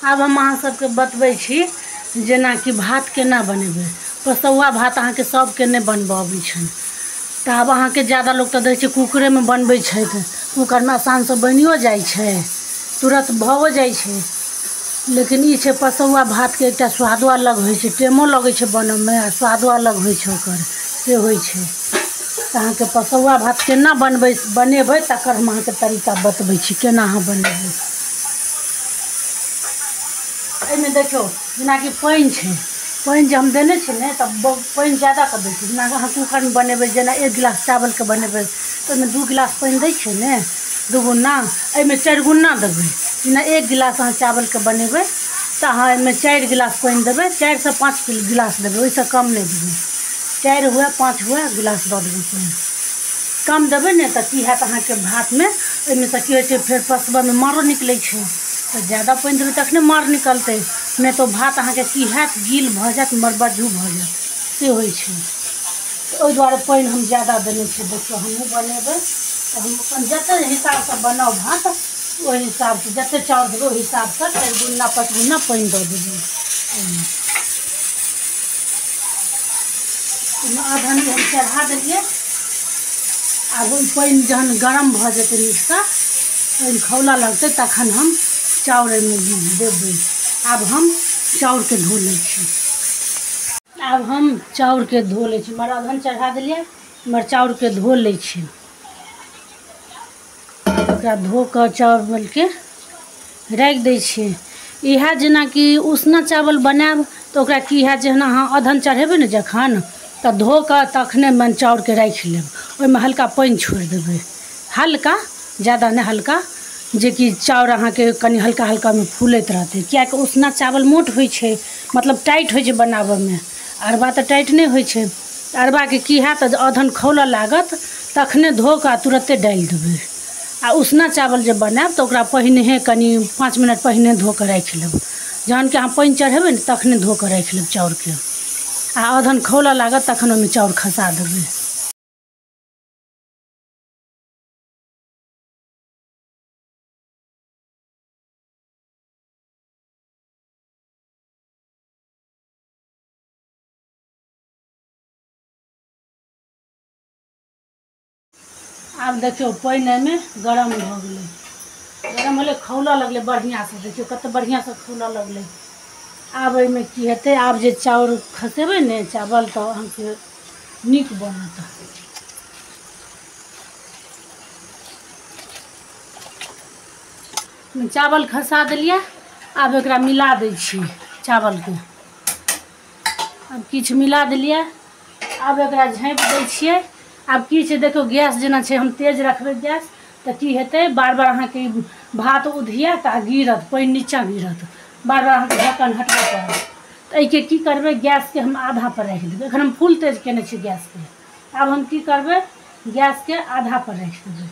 आब हम अहाँ सबके बतबै छी जेना कि भात केना बनेबै। पसौआ भात अहाँके सबके नहीं बनबऽ अबै छनि, तऽ आब अहाँके ज़्यादा लोग तऽ देखै छै कुकरेमे बनबै छथि। कुकरमे आसानसँ बनियो जाइ छै, तुरंत भओ जाइ छै। लेकिन ई छै पसौआ भातके एकटा स्वादो अलग होइ छै, टाइमो लगै छै बनऽमे आ स्वादो अलग होइ छै ओकर, से होइ छै। तऽ अहाँके पसौआ भात केना बनेबै तकर हम अहाँके तरीका बतबै छी केना अहाँ बनेबै। एहिमे देखियौ जेनाकि पानि छै, पानि जे हम देने छी ने तऽ पानि ज़्यादा कऽ दै छी। जेना अहाँ कुकरमे बनेबै, जेना 1 गिलास चावलके बनेबै तऽ ओहिमे 2 गिलास पानि दै छियै ने, 2 गुना। एहिमे 4 गुना देबै। जेना 1 गिलास अहाँ चावलके बनेबै तऽ अहाँ एहिमे 4 गिलास पानि देबै, 4 से 5 गिलास देबै, ओहिसँ कम नहीं देबै। 4 हुए 5 हुए गिलास दऽ देबै पानि। कम देबै ने तऽ की हैत अहाँके भातमे, ओहिमे से की होइ छै फेर पसबऽमे माँरो निकलै छै। तऽ ज़्यादा पानि देबै तखने माँड़ निकलतै, नहीं तो भात अहाँके की हैत गील भऽ जायत, मरबज्जू भऽ जायत, से होइ छै। तऽ ओहि दुआरे पानि हम ज़्यादा देने छियै। देखियौ हमहूँ बनेबै तऽ हम अपन जतेक हिसाबसँ बनाउ भात, ओहि हिसाबसँ जतेक चाउर देबै ओहि हिसाबसँ 4 गुना 5 गुना पानि दऽ देबै। आधन हम चढ़ा देलियै। आब ओहि पानि जहन गरम भऽ जेतै नीकसँ, पानि खौलऽ लगतै तखन हम चाउर एहिमे देबै। आब हम चाउरके धो लै छी। आब हम चाउरके धो लै छी। मर अधन चढ़ा देलियै, मर चाउरके धो लै छी। ओकरा धो कऽ चावलके राखि दै छियै। इएह जेनाकि उसना चावल बनायब तऽ ओकरा की हैत, जेना अहाँ अधन चढ़ेबै ने जखन, तऽ धो कऽ तखने मन चाउरके राखि लेब। ओहिमे हल्का पानि छोड़ि देबै, हल्का, ज़्यादा नहीं हल्का, जेकि चाउर अहाँके कनि हल्का हल्का में फूलैत रहतै। किएकि उसना चावल मोट होइ छै, मतलब टाइट होइ छै बनाबऽमे। अरबा तऽ टाइट नहीं होइ छै। अरबाके की हैत अधन खौलऽ लागत तखने धो कऽ तुरत्ते डालि देबै। आ उसना चावल जे बनायब तऽ ओकरा पहिनेहे कनि 5 मिनट पहिने धो कऽ राखि लेब। जहन कि अहाँ पानि चढ़ेबै ने तखने धो कऽ राखि लेब चाउरके। आ अधन खौलऽ लागत तखन ओहिमे चाउर खसा देबै। आब देखियौ पानि एहिमे गरम भऽ गेलै, गरम होलै, खौलऽ लगलै बढ़िआँसँ। देखियौ कतेक बढ़िआँसँ खौलऽ लगलै। आब एहिमे की हेतै, आब जे चाउर खसेबै ने चावल तऽ अहाँके नीक बनत। चावल खसा देलियै, आब एकरा मिला दै छियै चावलके। आब किछु मिला देलियै, आब एकरा झाँपि दै छियै। आब की छै देखियौ, गैस जेना छै हम तेज रखबै गैस तऽ की हेतै, बार बार अहाँके भात उधियत आ गिरत, पानि नीचाँ गिरत, बार बार अहाँके ढक्कन हटबऽ पड़त। तऽ एहिके की करबै, गैसके हम आधा पर राखि देबै। एखन हम फुल तेज केने छी गैसके। आब हम की करबै, गैसके आधा पर राखि देबै।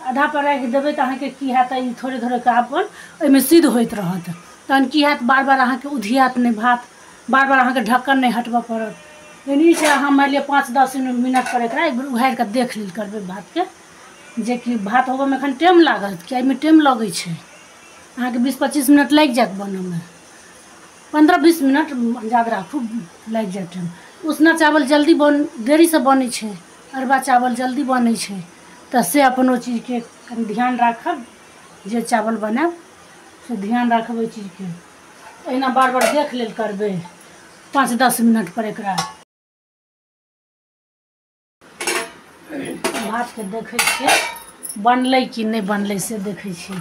आधा पर राखि देबै तऽ अहाँके की हैत, ई थोड़े थोड़े कऽ अपन ओहिमे सिद्ध होइत रहत। तहन की हैत, बार बार अहाँके उधियत नहि भात, बार बार अहाँके ढक्कन नहीं हटबऽ पड़त। लेकिन ई छै अहाँ मानि लिअ 5-10 मिनट पर एकरा एक बेर उघारि कऽ देख लेल करबै भातके, जेकि भात होबऽमे एखन टाइम लागत, कि एहिमे टाइम लगै छै अहाँके 20-25 मिनट लागि जायत बनऽमे। 15-20 मिनट याद राखू लागि जायत टाइम। उसना चावल जल्दी देरीसँ बनै छै, अरबा चावल जल्दी बनै छै। तऽ से अपन ओ चीजके कनि ध्यान राखब, जे चावल बनायब से ध्यान राखब ओहि चीजके। अहिना बार बार देख लेल करबै 5-10 मिनट पर एकरा। भातके देखै छियै बनलै कि नहीं बनलै से देखै छियै।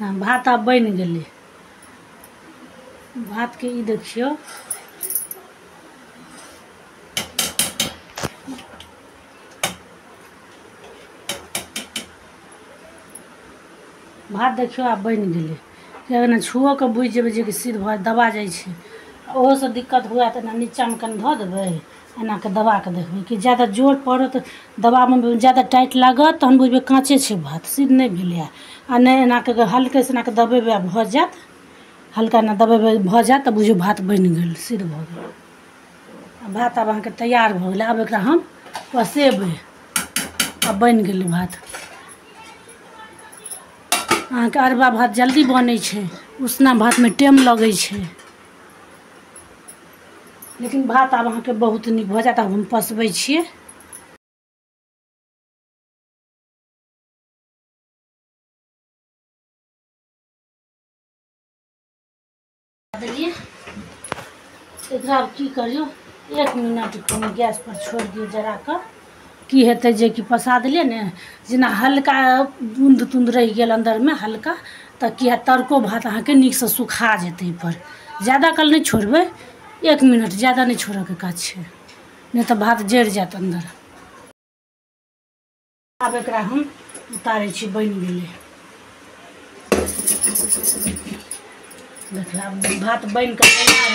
हाँ, भात आब बनि गेलै। भातके ई देखियौ, भात देखियौ आब बनि गेलै। किएक ने छुओ कऽ बुझि जेबै जे कि सिद्ध भऽ दबा जाइ छै। ओहोसँ दिक्कत हुए तऽ एना नीचाँमे कनि धऽ देबै, एना कऽ दबा कऽ देखबै कि ज़्यादा जोर पड़त दबाबऽमे, ज़्यादा टाइट लागत तहन बुझबै काँचे छै भात, सिद्ध नहीं भेलैए। आ नहीं एना कऽ हल्केसँ एना कऽ दबेबै भऽ जायत, हल्का एना दबेबै भऽ जायत तऽ बुझियौ भात बनि गेल, सिद्ध भऽ गेल। भात आब अहाँके तैयार भऽ गेलै। आब एकरा हम पसेबै। अब बन गेलै भात। अहाँके अरबा भात जल्दी बनै छै, उसना भातमे टाइम लगै छै, लेकिन भात आब अहाँके बहुत नीक भऽ जायत। आब हम पसबै छियै। देलिए एकरा की करियो, 1 मिनट कनि गैस पर छोड़ दियो जरा कर। की हेतै जे कि पसा देलिए ने, जेना हल्का बूंद तूंद रह गेल अंदर में हल्का, तो की है तड़को भात अहाँके नीक से सुखा जेतै। पर ज़्यादा कल नहीं छोड़बै, 1 मिनट ज़्यादा नहीं छोड़े के काज छै, नहीं तो भात जड़ जात अंदर। अब एकरा हम उतारे छी, बन गेलै। देखिए भात बन कर तैयार